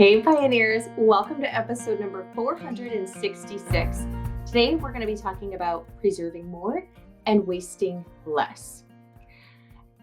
Hey Pioneers, welcome to episode number 466. Today we're going to be talking about preserving more and wasting less.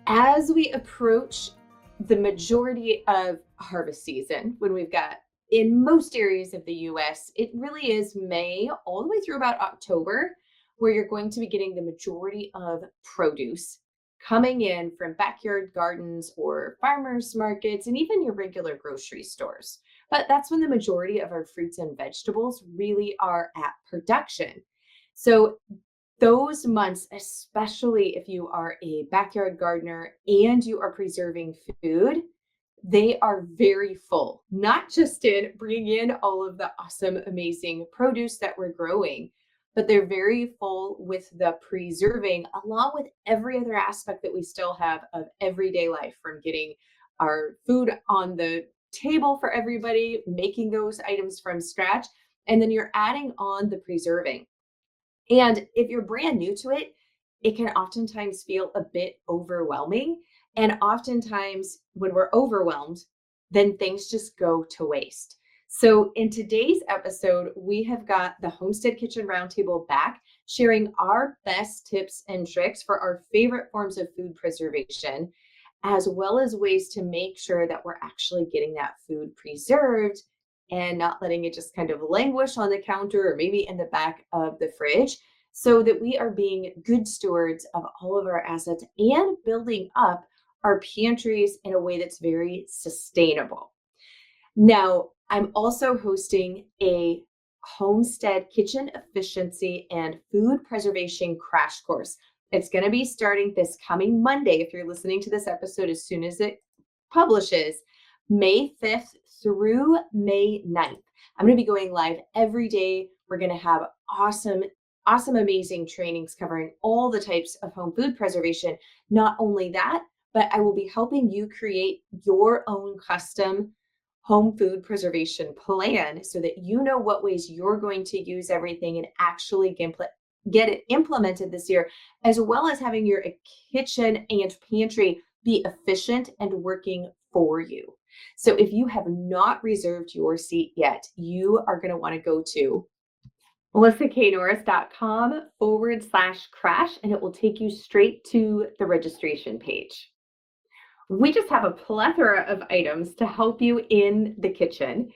As we approach the majority of harvest season, when we've got in most areas of the US, it really is May all the way through about October, where you're going to be getting the majority of produce coming in from backyard gardens or farmers markets and even your regular grocery stores. But that's when the majority of our fruits and vegetables really are at production. So those months, especially if you are a backyard gardener and you are preserving food, they are very full, not just in bringing in all of the awesome, amazing produce that we're growing, but they're very full with the preserving, along with every other aspect that we still have of everyday life, from getting our food on the table for everybody, making those items from scratch, and then you're adding on the preserving. And if you're brand new to it, it can oftentimes feel a bit overwhelming. And oftentimes, when we're overwhelmed, then things just go to waste. So, in today's episode, we have got the Homestead Kitchen Roundtable back, sharing our best tips and tricks for our favorite forms of food preservation, as well as ways to make sure that we're actually getting that food preserved and not letting it just kind of languish on the counter or maybe in the back of the fridge, so that we are being good stewards of all of our assets and building up our pantries in a way that's very sustainable. Now, I'm also hosting a Homestead Kitchen Efficiency and Food Preservation Crash Course. It's going to be starting this coming Monday, if you're listening to this episode as soon as it publishes, May 5th through May 9th. I'm going to be going live every day. We're going to have awesome, amazing trainings covering all the types of home food preservation. Not only that, but I will be helping you create your own custom home food preservation plan so that you know what ways you're going to use everything and actually get it implemented this year, as well as having your kitchen and pantry be efficient and working for you. So if you have not reserved your seat yet, you are going to want to go to melissaknorris.com/crash, and it will take you straight to the registration page. We just have a plethora of items to help you in the kitchen.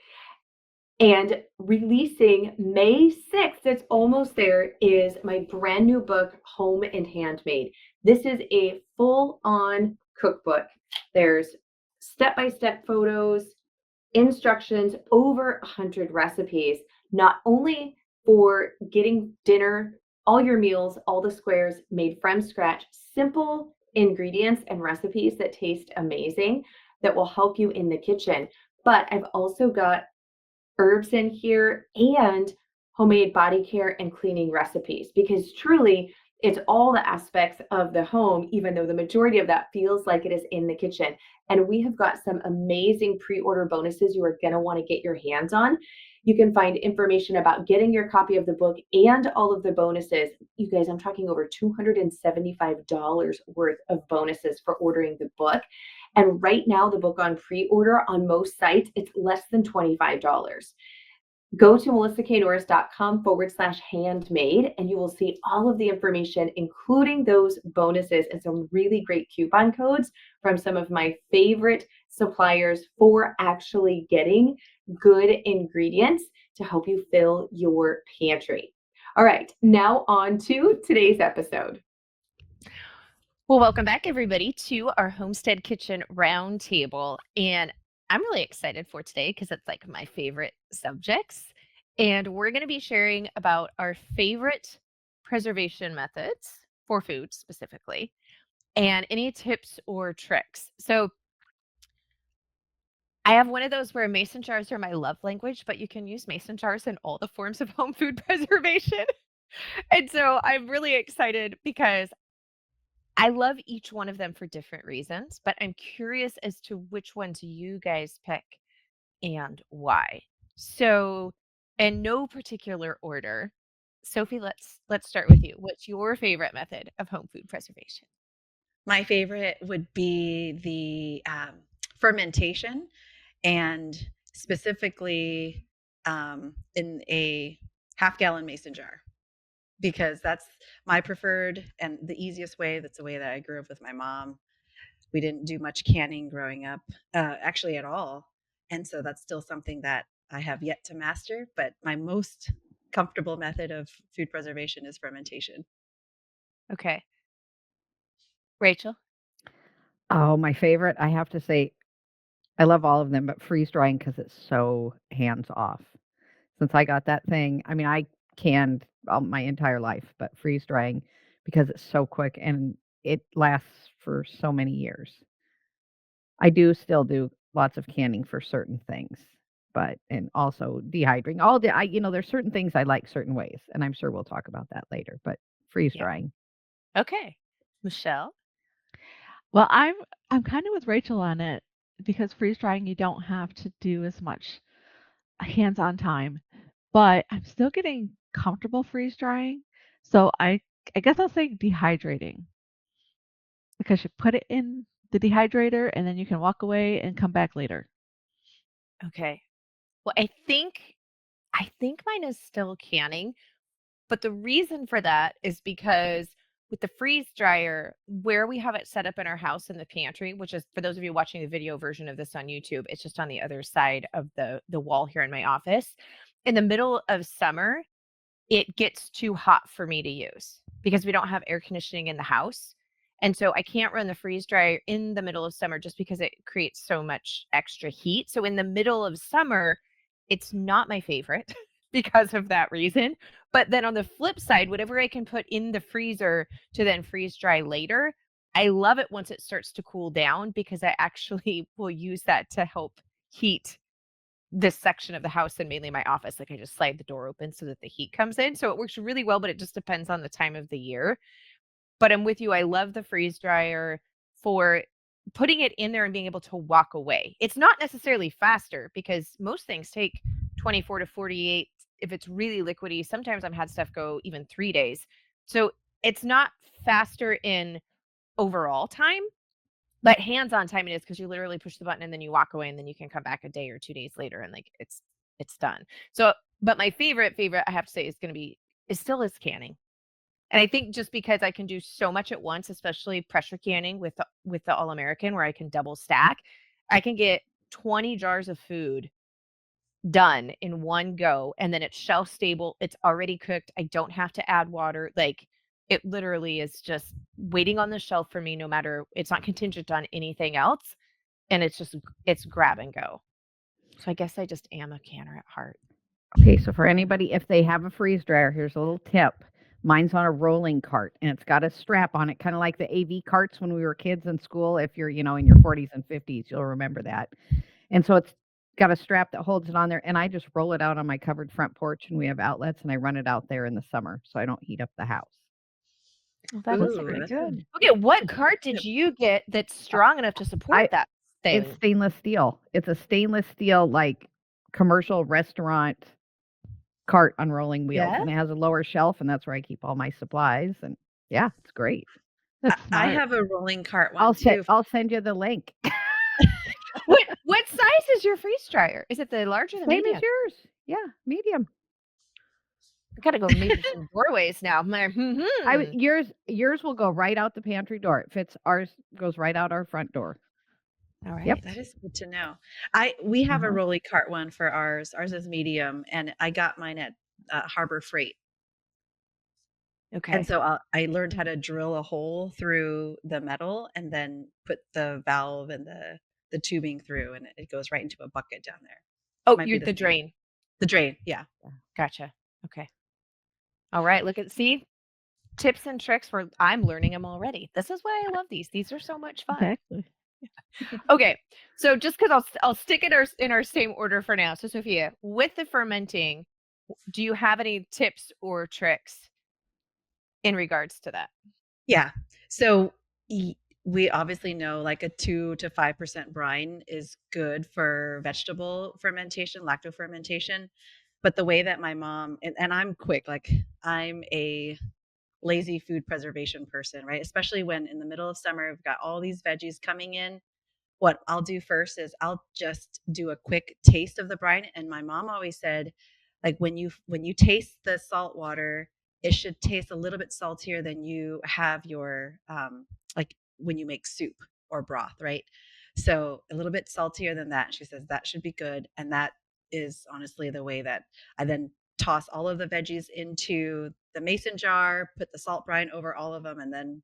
And releasing May 6th, it's almost there, is my brand new book, Home and Handmade. This is a full-on cookbook. There's step-by-step photos, instructions, over 100 recipes, not only for getting dinner, all your meals, all the squares made from scratch, simple ingredients and recipes that taste amazing that will help you in the kitchen. But I've also got herbs in here and homemade body care and cleaning recipes, because truly it's all the aspects of the home, even though the majority of that feels like it is in the kitchen. And we have got some amazing pre-order bonuses you are going to want to get your hands on. You can find information about getting your copy of the book and all of the bonuses. You guys, I'm talking over $275 worth of bonuses for ordering the book. And right now, the book on pre-order on most sites, it's less than $25. Go to melissaknorris.com/handmade, and you will see all of the information, including those bonuses and some really great coupon codes from some of my favorite suppliers for actually getting good ingredients to help you fill your pantry. All right, now on to today's episode. Well, welcome back, everybody, to our Homestead Kitchen Roundtable. And I'm really excited for today because it's like my favorite subjects. And we're going to be sharing about our favorite preservation methods for food specifically, and any tips or tricks. So I have one of those where mason jars are my love language, but you can use mason jars in all the forms of home food preservation. And so I'm really excited because I love each one of them for different reasons, but I'm curious as to which ones you guys pick and why. So, in no particular order, Sophie, let's start with you. What's your favorite method of home food preservation? My favorite would be the fermentation and specifically in a half-gallon mason jar because that's my preferred and the easiest way. That's the way that I grew up with my mom. We didn't do much canning growing up, actually at all. And so that's still something that I have yet to master. But my most comfortable method of food preservation is fermentation. Okay. Rachel? Oh, my favorite, I have to say, I love all of them, but freeze drying because it's so hands off. Since I got that thing, I mean, I canned my entire life, but freeze drying because it's so quick and it lasts for so many years. I do still do lots of canning for certain things, but and also dehydrating. There's certain things I like certain ways, and I'm sure we'll talk about that later, but freeze Yeah. drying. Okay. Michelle? Well, I'm kind of with Rachel on it because freeze drying you don't have to do as much hands-on time, but I'm still getting comfortable freeze drying. So I guess I'll say dehydrating because you put it in the dehydrator and then you can walk away and come back later. Okay. Well, I think mine is still canning, but the reason for that is because with the freeze dryer, where we have it set up in our house in the pantry, which is for those of you watching the video version of this on YouTube, it's just on the other side of the wall here in my office. In the middle of summer, it gets too hot for me to use because we don't have air conditioning in the house. And so I can't run the freeze dryer in the middle of summer just because it creates so much extra heat. So in the middle of summer, it's not my favorite because of that reason. But then on the flip side, whatever I can put in the freezer to then freeze dry later, I love it once it starts to cool down because I actually will use that to help heat this section of the house and mainly my office. Like I just slide the door open so that the heat comes in. So it works really well, but it just depends on the time of the year. But I'm with you. I love the freeze dryer for putting it in there and being able to walk away. It's not necessarily faster because most things take 24 to 48. If it's really liquidy, sometimes I've had stuff go even 3 days. So it's not faster in overall time, but hands-on time it is because you literally push the button and then you walk away and then you can come back a day or 2 days later and like it's done. So, but my favorite I have to say is still is canning. And I think just because I can do so much at once, especially pressure canning with the All American where I can double stack, I can get 20 jars of food done in one go and then it's shelf stable, it's already cooked, I don't have to add water. Like it literally is just waiting on the shelf for me no matter it's not contingent on anything else and it's grab and go. So I guess I just am a canner at heart. Okay, so for anybody, if they have a freeze dryer, here's a little tip. Mine's on a rolling cart and it's got a strap on it, kind of like the AV carts when we were kids in school. If you're, in your 40s and 50s, you'll remember that. And so it's got a strap that holds it on there. And I just roll it out on my covered front porch and we have outlets and I run it out there in the summer so I don't heat up the house. Well, that is Ooh, pretty that's a good. Okay, what good cart did tip. you get that's strong enough to support I that It's thing? stainless steel. It's a stainless steel like commercial restaurant cart on rolling wheels, Yeah? and it has a lower shelf, and that's where I keep all my supplies, and yeah, it's great. I That's I smart. have a rolling cart one too. I'll send you the link. What size is your freeze dryer? Is it the large or the Same as medium? yours. Yeah, medium. I gotta go measure some doorways now. Mhm. Yours will go right out the pantry door. It fits ours goes right out our front door. All Yep. right. That is good to know. We have a Uh-huh. rolly cart one for ours. Ours is medium, and I got mine at Harbor Freight. And Okay. so I learned how to drill a hole through the metal and then put the valve and the tubing through, and it goes right into a bucket down there. Oh, Might be you're the the same. drain. The drain, yeah. Gotcha. Okay. All right. See tips and tricks for I'm learning them already. This is why I love these. These are so much fun. Exactly. Okay. So just because I'll stick in our same order for now. So Sophia, with the fermenting, do you have any tips or tricks in regards to that? Yeah. So we obviously know like a 2 to 5% brine is good for vegetable fermentation, lacto fermentation. But the way that my mom and I'm quick, like I'm a lazy food preservation person, right? Especially when in the middle of summer we've got all these veggies coming in. what I'll do first is I'll just do a quick taste of the brine. And my mom always said, like when you taste the salt water, it should taste a little bit saltier than you have your like when you make soup or broth, right? So a little bit saltier than that. She says that should be good. And that is honestly the way that I then toss all of the veggies into the mason jar, put the salt brine over all of them, and then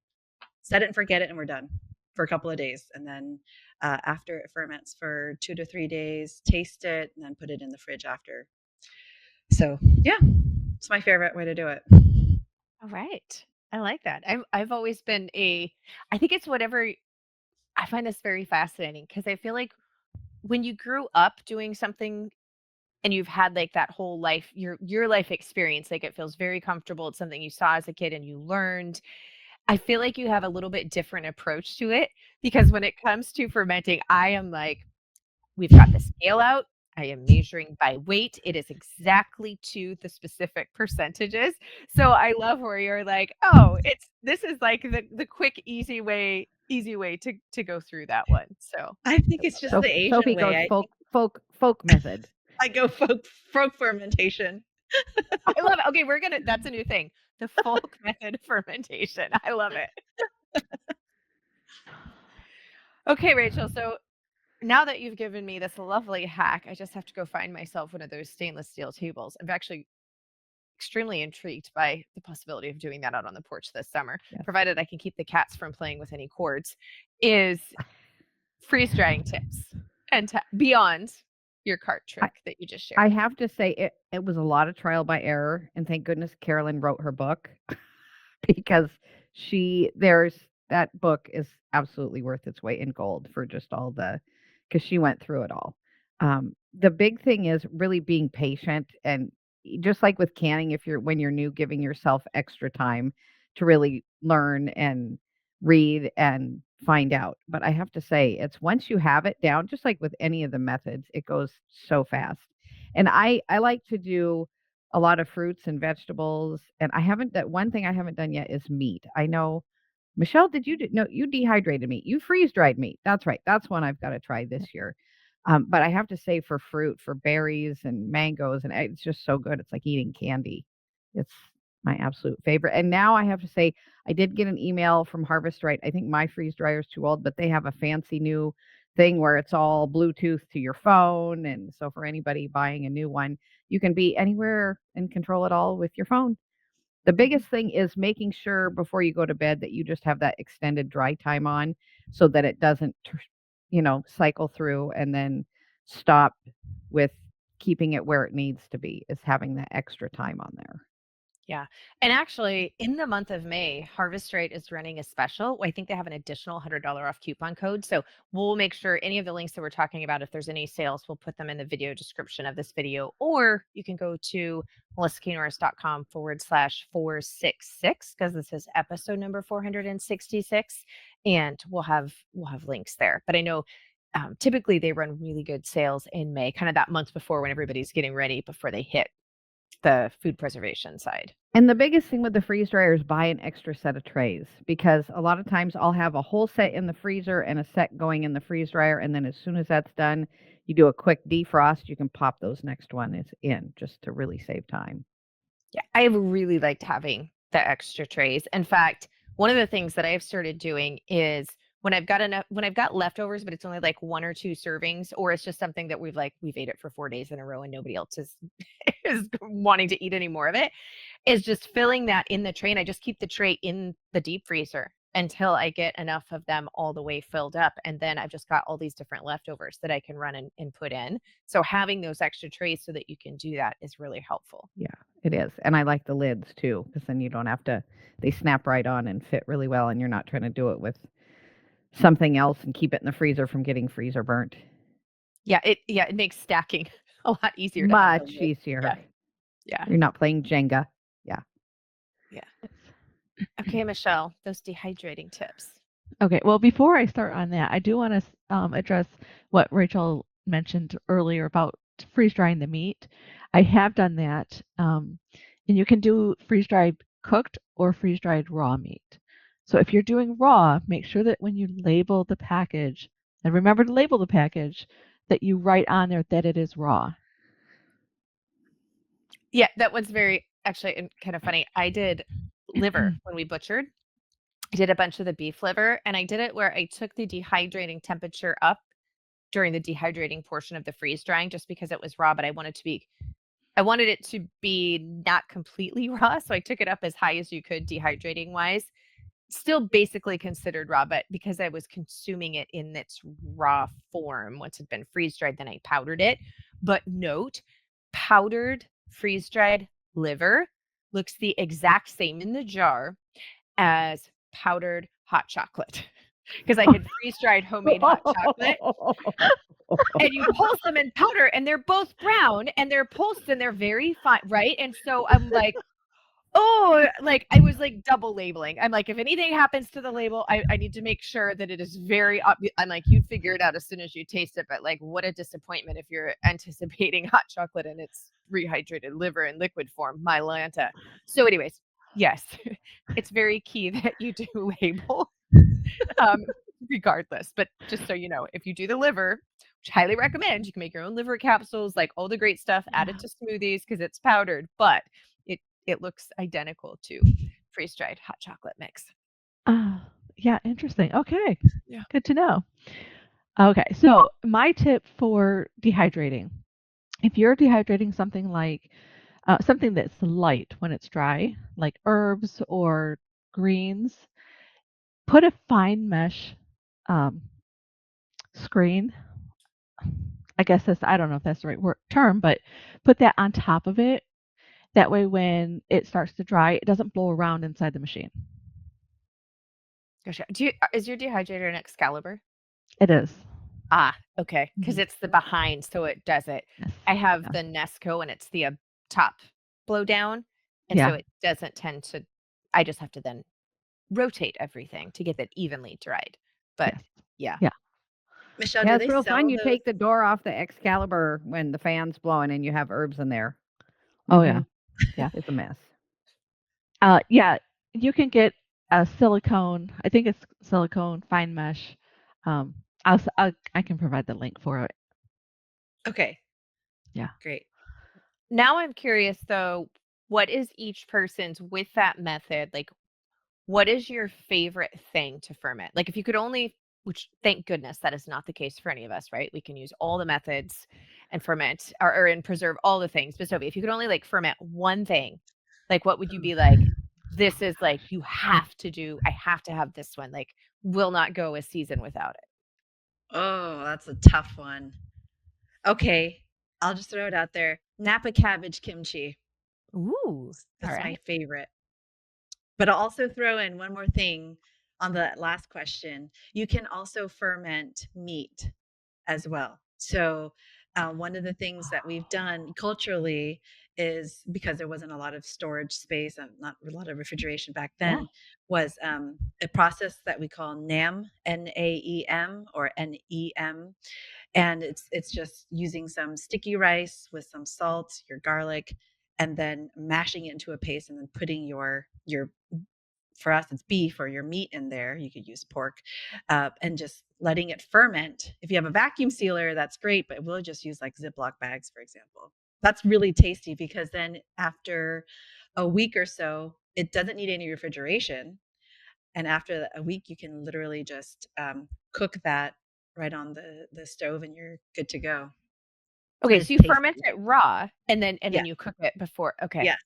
set it and forget it, and we're done for a couple of days. And then after it ferments for 2 to 3 days, taste it, and then put it in the fridge after. So yeah, it's my favorite way to do it. All right. I like that. I've always been I think it's whatever. I find this very fascinating because I feel like when you grew up doing something and you've had like that whole life, your life experience, like it feels very comfortable. It's something you saw as a kid and you learned. I feel like you have a little bit different approach to it because when it comes to fermenting, I am like, we've got the scale out. I am measuring by weight. It is exactly to the specific percentages. So I love where you're like, oh, this is like the quick, easy way to go through that one. So I think it's just the Asian Sophie way. goes folk method. I go folk fermentation. I love it. Okay, that's a new thing. The folk method fermentation. I love it. Okay, Rachel. So now that you've given me this lovely hack, I just have to go find myself one of those stainless steel tables. I'm actually extremely intrigued by the possibility of doing that out on the porch this summer, Yes. provided I can keep the cats from playing with any cords, is freeze drying tips and beyond your cart trick that you just shared. I have to say it was a lot of trial by error, and thank goodness Carolyn wrote her book because that book is absolutely worth its weight in gold for just all because she went through it all. The big thing is really being patient, and just like with canning, when you're new, giving yourself extra time to really learn and read and find out. But I have to say, it's once you have it down, just like with any of the methods, it goes so fast. And I like to do a lot of fruits and vegetables, and that one thing I haven't done yet is meat. I know, Michelle, did you no, you dehydrated meat. You freeze dried meat. That's right. That's one I've got to try this year. But I have to say, for fruit, for berries and mangoes, and it's just so good. It's like eating candy. It's my absolute favorite. And now I have to say, I did get an email from Harvest Right. I think my freeze dryer is too old, but they have a fancy new thing where it's all Bluetooth to your phone. And so for anybody buying a new one, you can be anywhere and control it all with your phone. The biggest thing is making sure before you go to bed that you just have that extended dry time on so that it doesn't, cycle through and then stop with keeping it where it needs to be, is having that extra time on there. Yeah. And actually, in the month of May, Harvest Right is running a special. I think they have an additional $100 off coupon code. So we'll make sure any of the links that we're talking about, if there's any sales, we'll put them in the video description of this video. Or you can go to melissaknorris.com/466 because this is episode number 466. And we'll have links there. But I know typically they run really good sales in May, kind of that month before when everybody's getting ready before they hit the food preservation side. And the biggest thing with the freeze dryer is buy an extra set of trays, because a lot of times I'll have a whole set in the freezer and a set going in the freeze dryer. And then as soon as that's done, you do a quick defrost, you can pop those next ones in just to really save time. Yeah, I have really liked having the extra trays. In fact, one of the things that I've started doing is when I've got leftovers, but it's only like 1 or 2 servings, or it's just something that we've ate it for 4 days in a row and nobody else is wanting to eat any more of it, is just filling that in the tray. And I just keep the tray in the deep freezer until I get enough of them all the way filled up. And then I've just got all these different leftovers that I can run and put in. So having those extra trays so that you can do that is really helpful. Yeah, it is. And I like the lids too, because then you don't have to, they snap right on and fit really well, and you're not trying to do it with something else and keep it in the freezer from getting freezer burnt. Yeah, it makes stacking a lot easier. Much easier. Yeah. You're not playing Jenga. Yeah. Okay, Michelle, those dehydrating tips. Okay, well, before I start on that, I do want to address what Rachel mentioned earlier about freeze drying the meat. I have done that, and you can do freeze dried cooked or freeze dried raw meat. So if you're doing raw, make sure that when you label the package And remember to label the package that you write on there that it is raw. Yeah, that one's very actually kind of funny. I did liver when we butchered. I did a bunch of the beef liver, and I did it where I took the dehydrating temperature up during the dehydrating portion of the freeze drying just because it was raw, but I wanted it to be not completely raw, so I took it up as high as you could dehydrating wise. Still basically considered raw, but because I was consuming it in its raw form, once it had been freeze dried, then I powdered it. But note, powdered freeze dried liver looks the exact same in the jar as powdered hot chocolate. Because I had freeze dried homemade hot chocolate, and you pulse them in powder, and they're both brown, and they're pulsed, and they're very fine, right? And so I'm like, oh, like I was like double labeling. I'm like, if anything happens to the label, I need to make sure that it is very obvious. I'm like, you'd figure it out as soon as you taste it, but like, what a disappointment if you're anticipating hot chocolate and it's rehydrated liver in liquid form, my Lanta. So, anyways, yes, it's very key that you do label, regardless. But just so you know, if you do the liver, which I highly recommend, you can make your own liver capsules, like all the great stuff, add it to smoothies because it's powdered, but it looks identical to freeze-dried hot chocolate mix. Yeah, interesting. Okay. Yeah. Good to know. Okay, so my tip for dehydrating, if you're dehydrating something like something that's light when it's dry, like herbs or greens, put a fine mesh screen. I guess I don't know if that's the right term, but put that on top of it. That way, when it starts to dry, it doesn't blow around inside the machine. Gotcha. Is your dehydrator an Excalibur? It is. Ah, okay. Because Mhm. it's the behind, so it does it. Yes. I have Yeah. the Nesco, and it's the top blow down, and so Yeah. it doesn't tend to. I just have to then rotate everything to get that evenly dried. But Yes. yeah. Yeah. Michelle, Yeah, do it's they real sell fun. You those? take the door off the Excalibur when the fan's blowing and you have herbs in there. Oh yeah. Mhm. Yeah. It's a mess. Yeah. You can get a silicone. I think it's silicone fine mesh. I can provide the link for it. Okay. Yeah. Great. Now I'm curious though, what is each person's with that method? Like, what is your favorite thing to ferment? Like, if you could only, which thank goodness that is not the case for any of us, right? We can use all the methods and ferment and preserve all the things. But Sophie, if you could only like ferment one thing, like what would you be like? This is like you have to do. I have to have this one. Like, will not go a season without it. Oh, that's a tough one. Okay, I'll just throw it out there. Napa cabbage kimchi. Ooh, That's all my right. favorite. But I'll also throw in one more thing on the last question. You can also ferment meat as well. So, one of the things that we've done culturally is because there wasn't a lot of storage space and not a lot of refrigeration back then, was a process that we call NAM, NAEM, or NEM, and it's just using some sticky rice with some salt, your garlic, and then mashing it into a paste, and then putting your for us it's beef or your meat in there. You could use pork, and just letting it ferment. If you have a vacuum sealer, that's great, but we'll just use like Ziploc bags, for example. That's really tasty because then after a week or so, it doesn't need any refrigeration. And after a week, you can literally just cook that right on the stove, and you're good to go. And Okay, it's so you ferment tasty. it raw and then Yeah. you cook it before. Okay. Yes.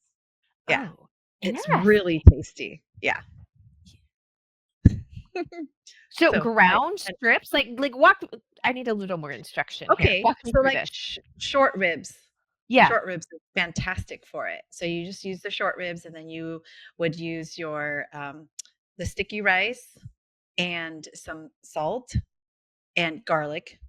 Yeah. Oh, It's interesting. really tasty. Yeah. So So my ground strips, like walk. I need a little more instruction here. okay, Walk me so through like this. short ribs. Yeah. Short ribs is fantastic for it. So you just use the short ribs, and then you would use your the sticky rice and some salt and garlic,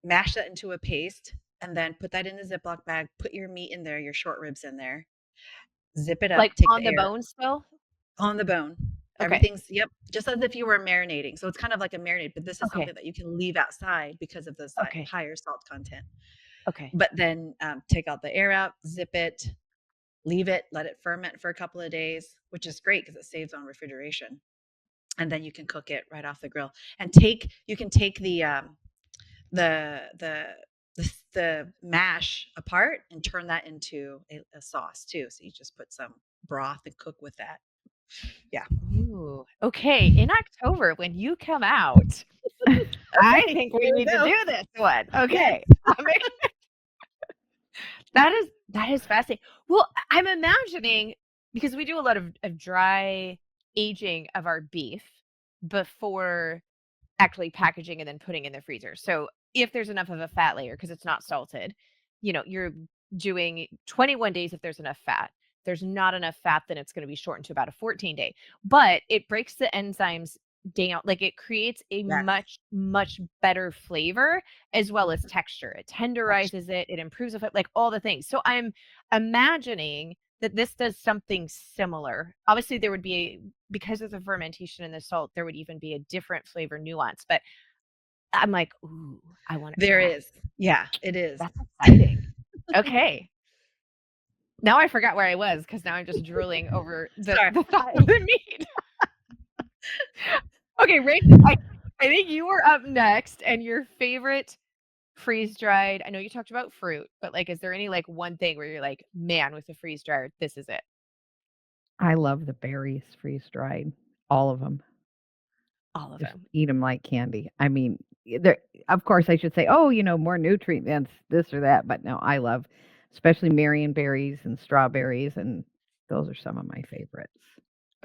mash that into a paste, and then put that in a Ziploc bag, put your meat in there, your short ribs in there, zip it up, Like take on the the air bone still? on the bone. Okay. Everything's, yep, just as if you were marinating. So it's kind of like a marinade, but this is Okay. something that you can leave outside because of the Okay. higher salt content. Okay. But then take out the air out, zip it, leave it, let it ferment for a couple of days, which is great because it saves on refrigeration. and then you can cook it right off the grill. And you can take the the the mash apart and turn that into a sauce too. So you just put some broth and cook with that. Yeah. Ooh. Okay. In October, when you come out, I think we need to do this one. Okay. That is fascinating. Well, I'm imagining, because we do a lot of dry aging of our beef before actually packaging and then putting in the freezer. So if there's enough of a fat layer, because it's not salted, you're doing 21 days if there's enough fat. If there's not enough fat, then it's going to be shortened to about a 14-day. But it breaks the enzymes down, like it creates a Yes. much, much better flavor as well as texture. It tenderizes it, it improves it, like all the things. So I'm imagining that this does something similar. Obviously, there would be because of the fermentation and the salt, there would even be a different flavor nuance. But I'm like, ooh, I want to. There is. Yeah, it is. That's exciting. Okay. Now I forgot where I was because now I'm just drooling over the thought of the meat. Okay, Rachel, I think you were up next, and your favorite freeze dried. I know you talked about fruit, but like, is there any like one thing where you're like, man, with the freeze dryer, this is it? I love the berries freeze dried, all of them. All of Just them. eat them like candy. I mean, of course, I should say, oh, more nutrients, this or that. But no, I love, especially Marion berries and strawberries, and those are some of my favorites.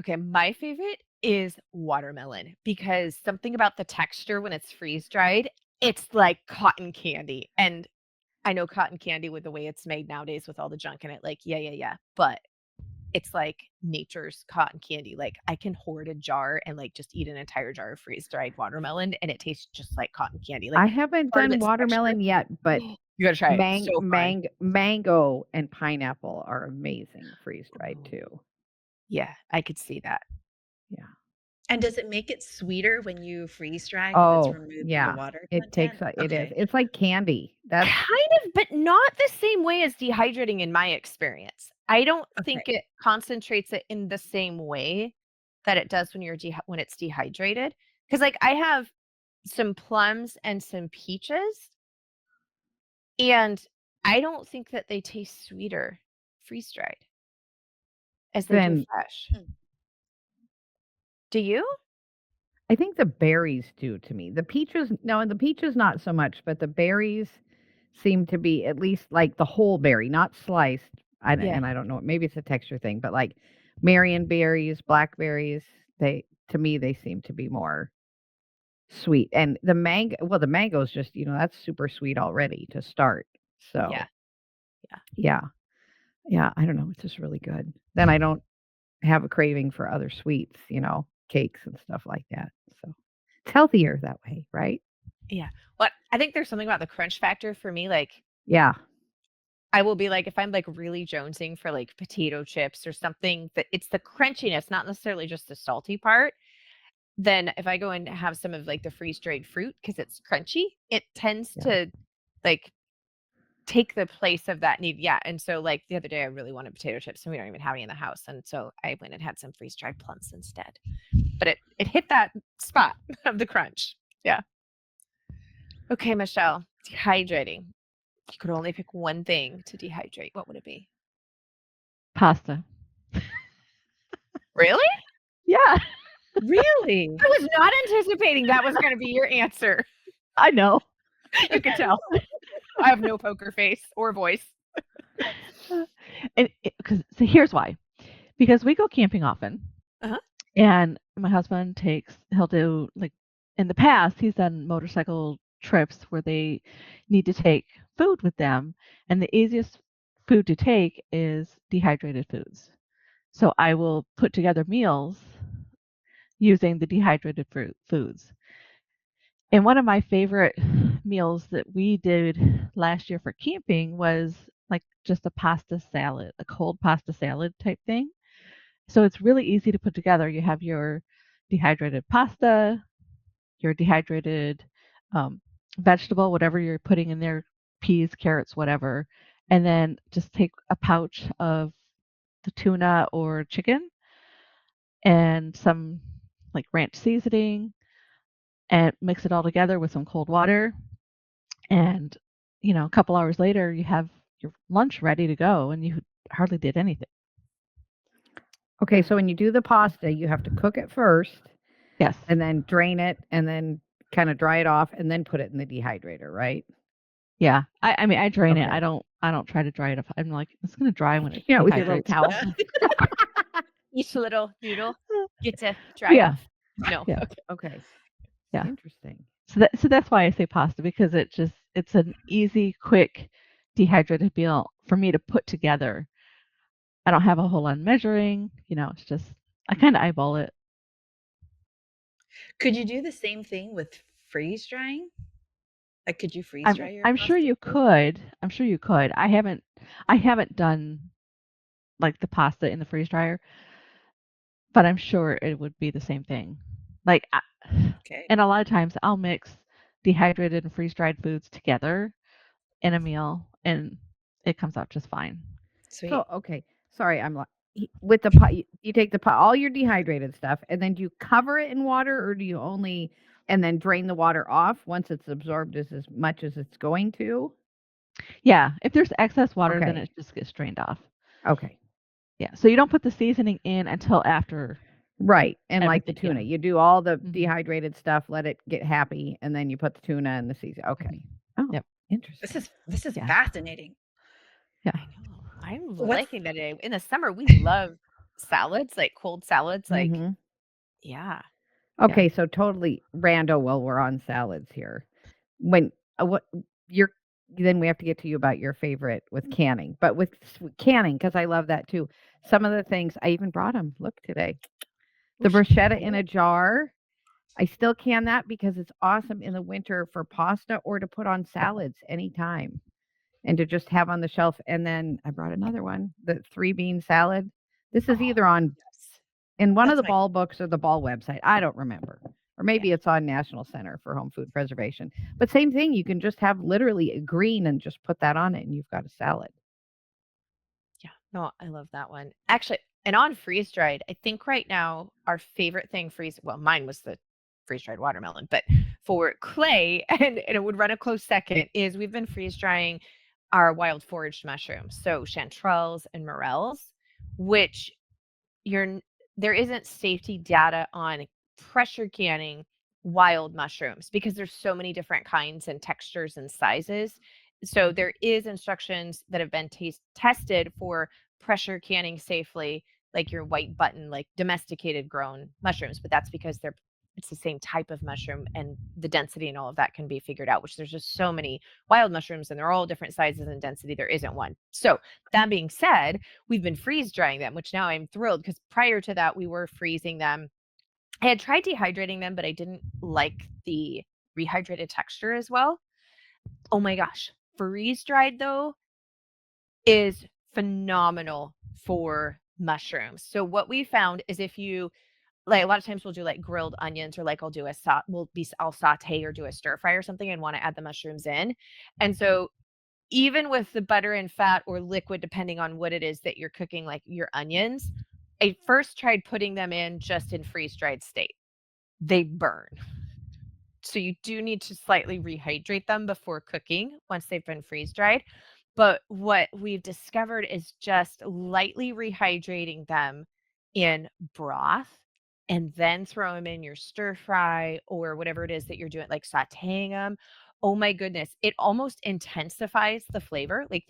Okay, my favorite is watermelon because something about the texture when it's freeze dried, it's like cotton candy. And I know cotton candy with the way it's made nowadays with all the junk in it, like, yeah. But it's like nature's cotton candy. Like I can hoard a jar and like just eat an entire jar of freeze dried watermelon and it tastes just like cotton candy. Like I haven't done watermelon yet, but you gotta try it. So fun. Mango and pineapple are amazing freeze dried too. Yeah, I could see that. Yeah. And does it make it sweeter when you freeze dry because it's removing the water It content? takes it is. It's like candy. That's kind of, but not the same way as dehydrating in my experience. I don't think it concentrates it in the same way that it does when you're when it's dehydrated. Because like I have some plums and some peaches, and I don't think that they taste sweeter freeze dried as they do fresh. Do you? I think the berries do to me. The peaches, no, and the peaches not so much, but the berries seem to be at least like the whole berry, not sliced. And I don't know, maybe it's a texture thing, but like Marion berries, blackberries, they seem to be more sweet. And the mango's just, that's super sweet already to start. So yeah, I don't know, it's just really good. Then I don't have a craving for other sweets, cakes and stuff like that. So it's healthier that way, right? Yeah. Well, I think there's something about the crunch factor for me. Like, yeah, I will be like, if I'm like really jonesing for like potato chips or something, that it's the crunchiness, not necessarily just the salty part. Then if I go and have some of like the freeze dried fruit because it's crunchy, it tends to like take the place of that need. Yeah. And so like the other day I really wanted potato chips and we don't even have any in the house. And so I went and had some freeze dried plums instead. But it hit that spot of the crunch. Yeah. Okay, Michelle, dehydrating. You could only pick one thing to dehydrate. What would it be? Pasta. Really? Yeah. Really? I was not anticipating that was going to be your answer. I know. You can tell. I have no poker face or voice. So here's why. Because we go camping often. Uh-huh. And my husband he'll do, like, in the past, he's done motorcycle trips where they need to take food with them. And the easiest food to take is dehydrated foods. So I will put together meals using the dehydrated foods. And one of my favorite meals that we did last year for camping was like just a pasta salad, a cold pasta salad type thing. So it's really easy to put together. You have your dehydrated pasta, your dehydrated vegetable, whatever you're putting in there, peas, carrots, whatever, and then just take a pouch of the tuna or chicken and some like ranch seasoning and mix it all together with some cold water. And, a couple hours later, you have your lunch ready to go and you hardly did anything. Okay, so when you do the pasta, you have to cook it first Yes. and then drain it and then kind of dry it off and then put it in the dehydrator, right? Yeah. I mean, I drain it. Okay. I don't try to dry it up. I'm like, it's going to dry when it Yeah, with your little dehydrates. towel. Each little noodle gets to dry Yeah. off. No. Yeah. Okay. Okay. Yeah. Interesting. So that's why I say pasta, because it's an easy, quick, dehydrated meal for me to put together. I don't have a whole lot of measuring, it's just I kind of eyeball it. Could you do the same thing with freeze drying? Like, could you freeze dry your I'm sure pasta you too? could. I'm sure you could. I haven't done like the pasta in the freeze dryer, but I'm sure it would be the same thing. Like, Okay. and a lot of times I'll mix dehydrated and freeze dried foods together in a meal, and it comes out just fine. Sweet. So, okay. Sorry, I'm with the pot. You take the pot, all your dehydrated stuff, and then do you cover it in water, or do you only and then drain the water off once it's absorbed as much as it's going to? Yeah, if there's excess water, then Okay. it just gets drained off. Okay. Yeah, so you don't put the seasoning in until after. Right. And like the Everything, yeah. tuna, you do all the Mhm. dehydrated stuff, let it get happy, and then you put the tuna and the season. Okay. Oh, Yep. interesting. This is Yeah. fascinating. Yeah. I know. I'm What's- liking that. In the summer, we love salads, like cold salads. Like, Mhm. yeah. Okay, so totally rando while we're on salads here. When what your then we have to get to you about your favorite with canning. But with canning, because I love that too. Some of the things I even brought them. Look today, the Ooh, she bruschetta can in do a it. jar. I still can that because it's awesome in the winter for pasta or to put on salads anytime and to just have on the shelf. And then I brought another one, the 3-bean salad. This is Oh, either on yes. in one of That's the my Ball books or the Ball website. I don't remember. Or maybe Yeah. it's on National Center for Home Food Preservation. But same thing, you can just have literally a green and just put that on it and you've got a salad. Yeah. No, I love that one. Actually, and on freeze dried, I think right now our favorite thing well, mine was the freeze dried watermelon, but for Clay, and it would run a close second, is we've been freeze drying our wild foraged mushrooms. So chanterelles and morels, which there isn't safety data on pressure canning wild mushrooms because there's so many different kinds and textures and sizes. So there is instructions that have been tested for pressure canning safely, like your white button, like domesticated grown mushrooms, but that's because it's the same type of mushroom and the density and all of that can be figured out, which there's just so many wild mushrooms and they're all different sizes and density. There isn't one. So that being said, we've been freeze drying them, which now I'm thrilled because prior to that, we were freezing them. I had tried dehydrating them, but I didn't like the rehydrated texture as well. Oh my gosh. Freeze dried, though, is phenomenal for mushrooms. So, what we found is if you like a lot of times we'll do like grilled onions or like I'll saute or do a stir fry or something and want to add the mushrooms in. And so even with the butter and fat or liquid, depending on what it is that you're cooking, like your onions, I first tried putting them in just in freeze dried state. They burn. So you do need to slightly rehydrate them before cooking once they've been freeze dried. But what we've discovered is just lightly rehydrating them in broth and then throw them in your stir fry or whatever it is that you're doing, like sauteing them. Oh my goodness, it almost intensifies the flavor. Like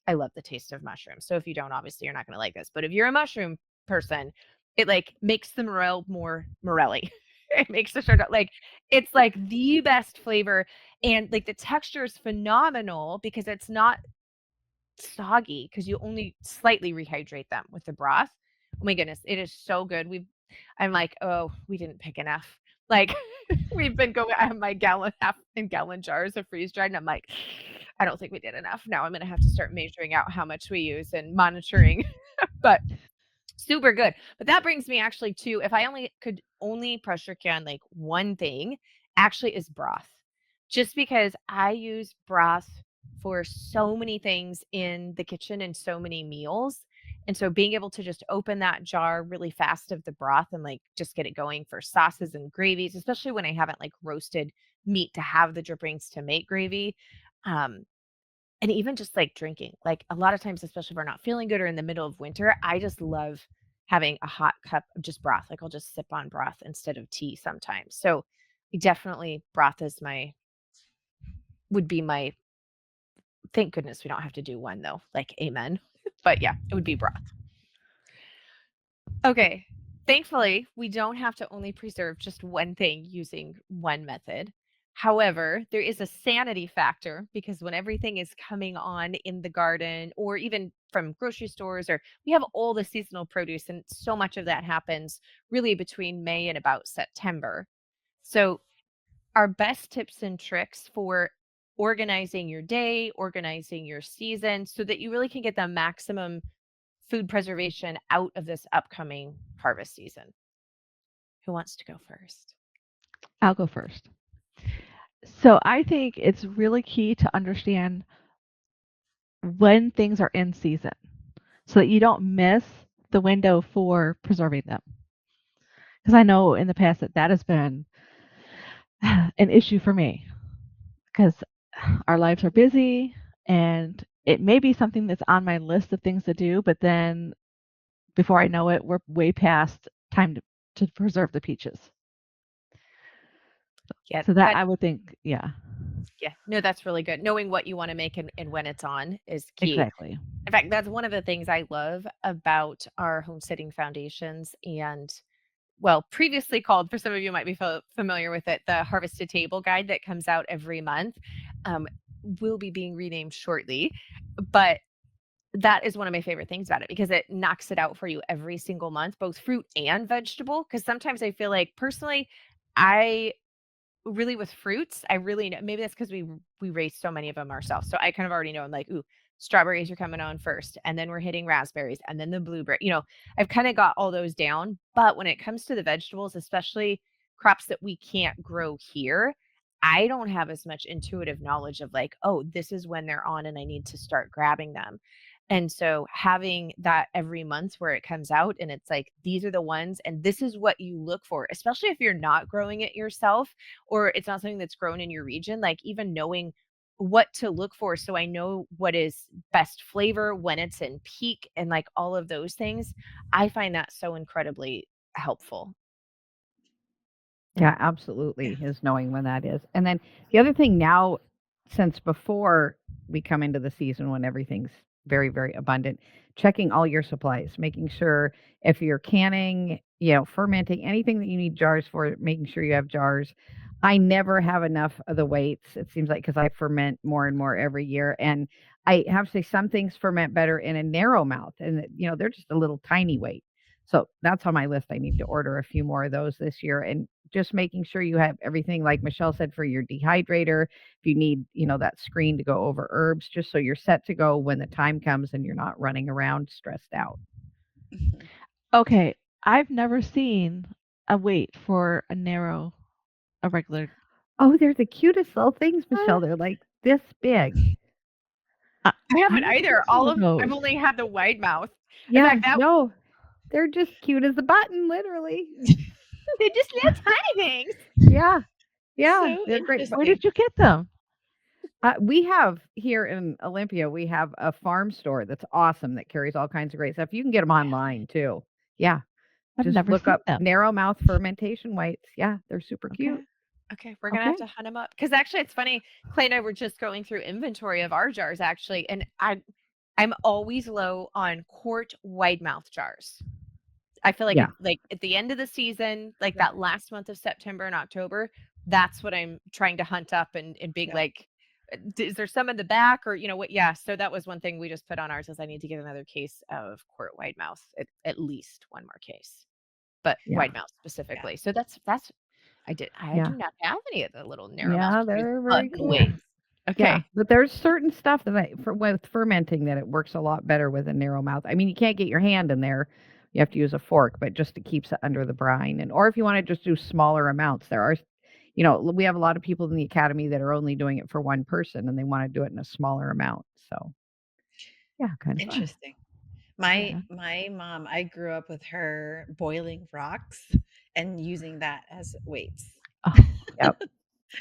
I love the taste of mushrooms. So if you don't, obviously you're not going to like this. But if you're a mushroom person, it like makes the morel more morelly. It makes the sort of like it's like the best flavor and like the texture is phenomenal because it's not soggy because you only slightly rehydrate them with the broth. Oh my goodness, it is so good. I'm like, oh, we didn't pick enough. Like we've been going, I have my half and gallon jars of freeze dried, and I'm like, I don't think we did enough. Now I'm gonna have to start measuring out how much we use and monitoring. But super good. But that brings me actually to if I could only pressure can like one thing, actually is broth. Just because I use broth for so many things in the kitchen and so many meals. And so being able to just open that jar really fast of the broth and like just get it going for sauces and gravies, especially when I haven't like roasted meat to have the drippings to make gravy. Um, and even just like drinking, like a lot of times, especially if we're not feeling good or in the middle of winter, I just love having a hot cup of just broth. Like I'll just sip on broth instead of tea sometimes. So definitely broth is would be my, thank goodness we don't have to do one though, like amen. But yeah, it would be broth. Okay. Thankfully, we don't have to only preserve just one thing using one method. However, there is a sanity factor because when everything is coming on in the garden or even from grocery stores, or we have all the seasonal produce, and so much of that happens really between May and about September. So, our best tips and tricks for organizing your day, organizing your season so that you really can get the maximum food preservation out of this upcoming harvest season. Who wants to go first? I'll go first. So I think it's really key to understand when things are in season so that you don't miss the window for preserving them. Because I know in the past that has been an issue for me because our lives are busy and it may be something that's on my list of things to do, but then before I know it, we're way past time to preserve the peaches. Yeah. So that I would think, yeah. Yeah. No, that's really good. Knowing what you want to make and when it's on is key. Exactly. In fact, that's one of the things I love about our homesteading foundations and, well, previously called, for some of you might be familiar with it, the Harvest to Table guide that comes out every month. Will be being renamed shortly, but that is one of my favorite things about it because it knocks it out for you every single month, both fruit and vegetable. Because sometimes I feel like personally, I really with fruits, I really know, maybe that's because we raise so many of them ourselves. So I kind of already know I'm like, ooh, strawberries are coming on first, and then we're hitting raspberries, and then the blueberry. I've kind of got all those down. But when it comes to the vegetables, especially crops that we can't grow here, I don't have as much intuitive knowledge of like, oh, this is when they're on and I need to start grabbing them. And so having that every month where it comes out and it's like, these are the ones, and this is what you look for, especially if you're not growing it yourself or it's not something that's grown in your region, like even knowing what to look for. So I know what is best flavor when it's in peak and like all of those things. I find that so incredibly helpful. Yeah, absolutely, is knowing when that is. And then the other thing now, since before we come into the season when everything's very, very abundant, checking all your supplies, making sure if you're canning, fermenting, anything that you need jars for, making sure you have jars. I never have enough of the weights. It seems like because I ferment more and more every year. And I have to say some things ferment better in a narrow mouth and, they're just a little tiny weight. So that's on my list. I need to order a few more of those this year and just making sure you have everything, like Michelle said, for your dehydrator. If you need, that screen to go over herbs, just so you're set to go when the time comes and you're not running around stressed out. Okay, I've never seen a weight for a regular. Oh, they're the cutest little things, Michelle. They're like this big. I haven't I've either. never seen those. I've only had the wide mouth. Yeah, In fact, no, they're just cute as a button, literally. they're just little tiny things. Yeah, So they're great. interesting. Where did you get them? We have here in Olympia, we have a farm store that's awesome that carries all kinds of great stuff. You can get them online too. Yeah, I've just never look seen up them. narrow mouth fermentation whites. Yeah, they're super cute. Okay, we're gonna have to hunt them up because actually, it's funny. Clay and I were just going through inventory of our jars actually, and I'm always low on quart wide mouth jars. I feel like like at the end of the season, like that last month of September and October, that's what I'm trying to hunt up and being like, is there some in the back or what? Yeah. So that was one thing we just put on ours is I need to get another case of quart wide mouth, at least one more case, but wide mouth specifically. So that's I do not have any of the little narrow mouth. Yeah, they're very cool. Okay. Yeah, but there's certain stuff that with fermenting that it works a lot better with a narrow mouth. I mean, you can't get your hand in there. You have to use a fork, but just it keeps it under the brine. Or if you want to just do smaller amounts, there are, we have a lot of people in the academy that are only doing it for one person and they want to do it in a smaller amount. So, yeah, kind of interesting. My Yeah. my mom, I grew up with her boiling rocks and using that as weights. Oh, Yep. That's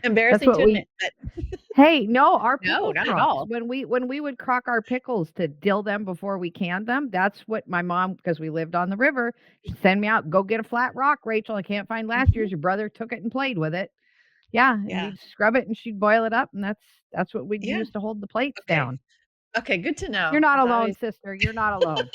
Embarrassing what to admit, we but Hey, no, our no, pickle not at crocks. all. When we would crock our pickles to dill them before we canned them, that's what my mom, because we lived on the river, she'd send me out, "Go get a flat rock, Rachel. I can't find last Mhm. year's. Your brother took it and played with it." Yeah, and Yeah. we'd scrub it and she'd boil it up, and that's what we'd Yeah. use to hold the plates Okay. down. Okay, good to You're know. not 'Cause I alone, always sister. You're not alone.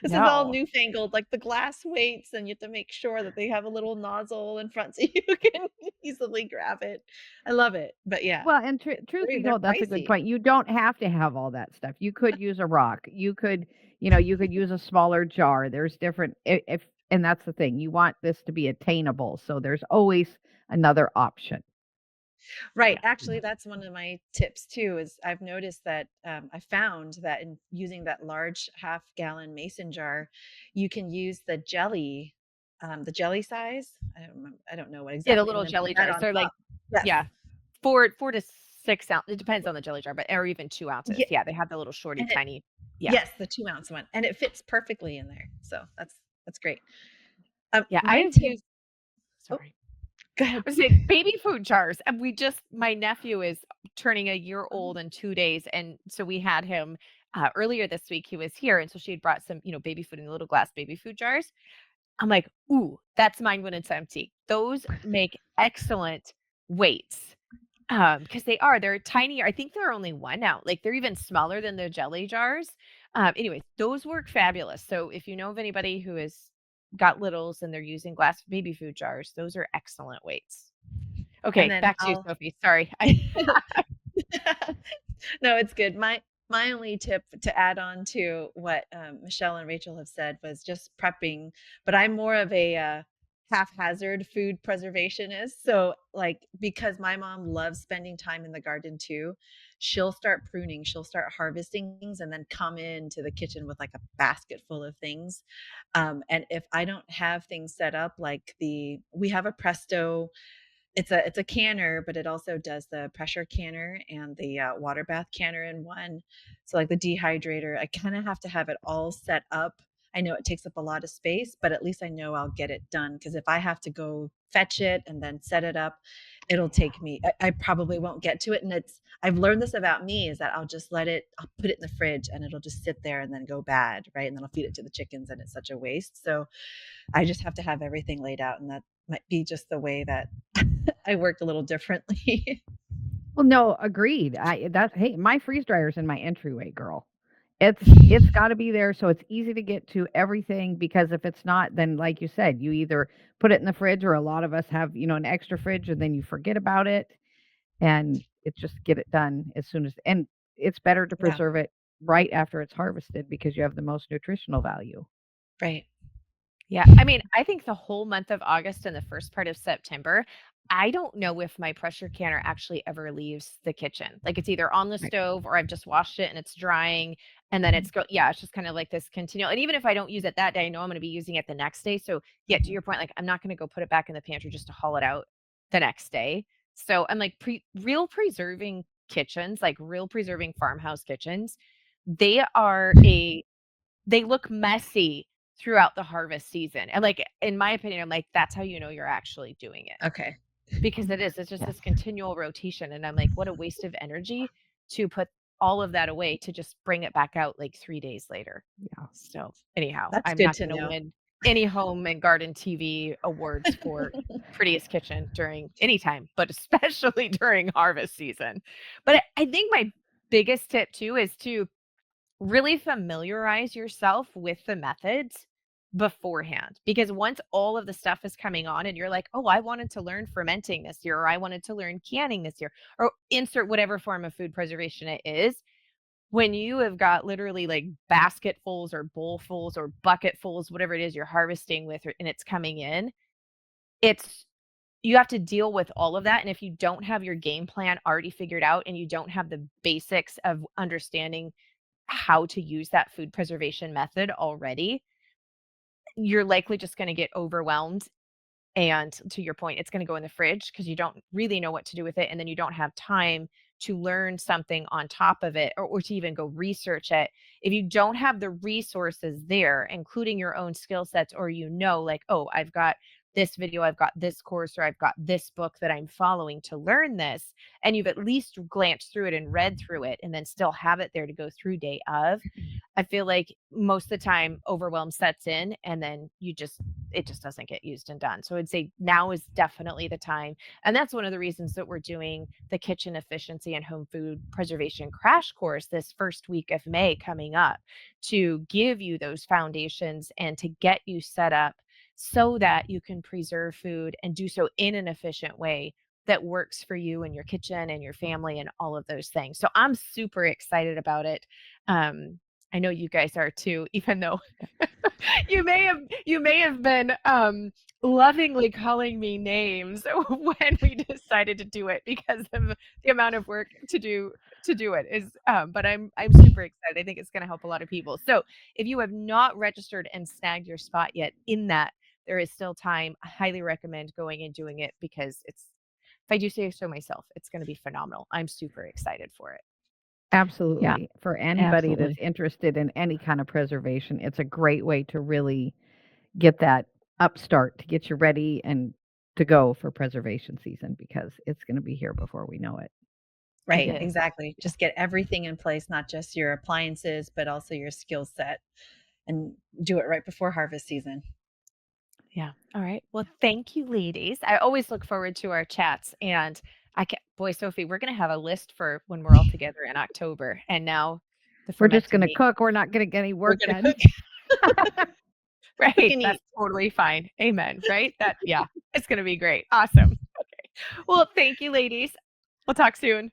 this is all No. newfangled, like the glass weights, and you have to make sure that they have a little nozzle in front so you can easily grab it. I love it. But yeah, Well, and truth be they're told, that's a good pricey. point. You don't have to have all that stuff. You could use a rock. You could use a smaller jar. There's different if and that's the thing. You want this to be attainable. So there's always another option. Right. Yeah. Actually, that's one of my tips too, is I've noticed that I found that in using that large half-gallon mason jar, you can use the jelly size. I don't know what Yeah, the exactly, and little then put jelly that jars. on They're like, top. Yes. yeah, 4 to 6 ounce. It depends on the jelly jar, but or even 2 ounces. Yeah. Yeah, they have the little shorty, And it tiny. Yeah, yes, the 2-ounce one. And it fits perfectly in there. So that's great. yeah. My I've tip used. oh, Sorry. go ahead. I was saying baby food jars. And my nephew is turning a year Oh, old in 2 days. And so we had him earlier this week. He was here. And so she had brought some, baby food in little glass baby food jars. I'm like, ooh, that's mine when it's empty. Those make excellent weights. Because they're tinier. I think they're only 1 ounce. Like they're even smaller than the jelly jars. Anyways, those work fabulous. So if you know of anybody who has got littles and they're using glass baby food jars, those are excellent weights. and Okay, then back to you, I'll Sophie. Sorry. No, it's good. My only tip to add on to what Michelle and Rachel have said was just prepping, but I'm more of a haphazard food preservationist. So, like, because my mom loves spending time in the garden too, she'll start pruning, she'll start harvesting things, and then come into the kitchen with like a basket full of things. And if I don't have things set up, like we have a Presto, it's a canner, but it also does the pressure canner and the water bath canner in one. So like the dehydrator, I kind of have to have it all set up. I know it takes up a lot of space, but at least I know I'll get it done. Because if I have to go fetch it and then set it up, it'll take me. I probably won't get to it. And I've learned this about me, is that I'll put it in the fridge and it'll just sit there and then go bad, right? And then I'll feed it to the chickens, and it's such a waste. So I just have to have everything laid out, and that might be just the way that I work a little differently. Well, no, agreed. Hey, my freeze dryer's in my entryway, girl. It's got to be there so it's easy to get to everything, because if it's not, then like you said, you either put it in the fridge, or a lot of us have, an extra fridge, and then you forget about it, and it's just get it done as soon as, and it's better to Yeah, preserve it right after it's harvested because you have the most nutritional value. right. Yeah, I mean, I think the whole month of August and the first part of September, I don't know if my pressure canner actually ever leaves the kitchen. Like it's either on the Right. stove or I've just washed it and it's drying and then it's just kind of like this continual. And even if I don't use it that day, I know I'm going to be using it the next day. So, yeah, to Mhm. your point, like I'm not going to go put it back in the pantry just to haul it out the next day. So, I'm like real preserving kitchens, like real preserving farmhouse kitchens, they are a they look messy throughout the harvest season. And like in my opinion, I'm like, that's how you know you're actually doing it. Okay. Because it's just Yes. this continual rotation. And I'm like, what a waste of energy to put all of that away to just bring it back out like 3 days later. Yeah. So anyhow, That's I'm good not to gonna know. win any home and garden TV awards for prettiest kitchen during any time, but especially during harvest season. But I think my biggest tip too is to really familiarize yourself with the methods beforehand, because once all of the stuff is coming on and you're like, oh, I wanted to learn fermenting this year, or I wanted to learn canning this year, or insert whatever form of food preservation it is, when you have got literally like basketfuls or bowlfuls or bucketfuls, whatever it is you're harvesting with, and it's coming in, it's you have to deal with all of that. And if you don't have your game plan already figured out and you don't have the basics of understanding how to use that food preservation method already, you're likely just going to get overwhelmed. And to your point, it's going to go in the fridge because you don't really know what to do with it. And then you don't have time to learn something on top of it, or to even go research it. If you don't have the resources there, including your own skill sets, or like, oh, I've got this video, I've got this course, or I've got this book that I'm following to learn this, and you've at least glanced through it and read through it, and then still have it there to go through day of, I feel like most of the time overwhelm sets in, and then it just doesn't get used and done. So I'd say now is definitely the time. And that's one of the reasons that we're doing the kitchen efficiency and home food preservation crash course this first week of May coming up, to give you those foundations and to get you set up so that you can preserve food and do so in an efficient way that works for you and your kitchen and your family and all of those things. So I'm super excited about it. I know you guys are too, even though you may have been lovingly calling me names when we decided to do it, because of the amount of work to do it is. But I'm super excited. I think it's going to help a lot of people. So if you have not registered and snagged your spot yet in that, there is still time. I highly recommend going and doing it, because if I do say so myself, it's going to be phenomenal. I'm super excited for it. Absolutely. For anybody absolutely. that's interested in any kind of preservation, it's a great way to really get that upstart, to get you ready and to go for preservation season, because it's going to be here before we know it. Right, is. exactly. Just get everything in place, not just your appliances, but also your skill set, and do it right before harvest season. Yeah. All right. Well, thank you, ladies. I always look forward to our chats, and boy, Sophie, we're going to have a list for when we're all together in October. And now the We're just fermented going to meat. cook. We're not going to get any work We're gonna done. cook. Right. and That's eat. totally fine. Amen. Right. Yeah, it's going to be great. Awesome. Okay. Well, thank you, ladies. We'll talk soon.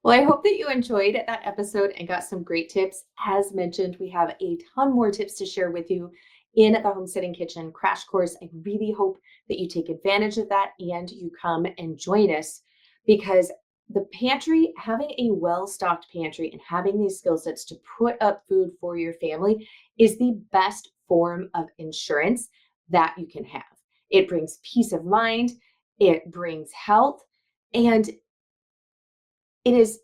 Well, I hope that you enjoyed that episode and got some great tips. As mentioned, we have a ton more tips to share with you in the Homesteading Kitchen crash course. I really hope that you take advantage of that and you come and join us, because the pantry, having a well-stocked pantry and having these skill sets to put up food for your family, is the best form of insurance that you can have. It brings peace of mind, it brings health, and it is,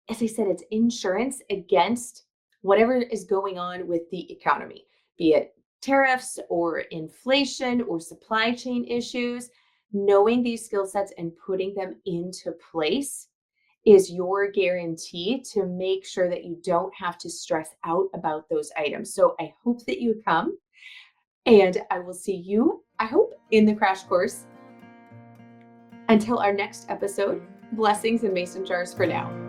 as I said, it's insurance against whatever is going on with the economy, be it tariffs or inflation or supply chain issues. Knowing these skill sets and putting them into place is your guarantee to make sure that you don't have to stress out about those items. So I hope that you come, and I will see you, I hope, in the crash course. Until our next episode, blessings and mason jars for now.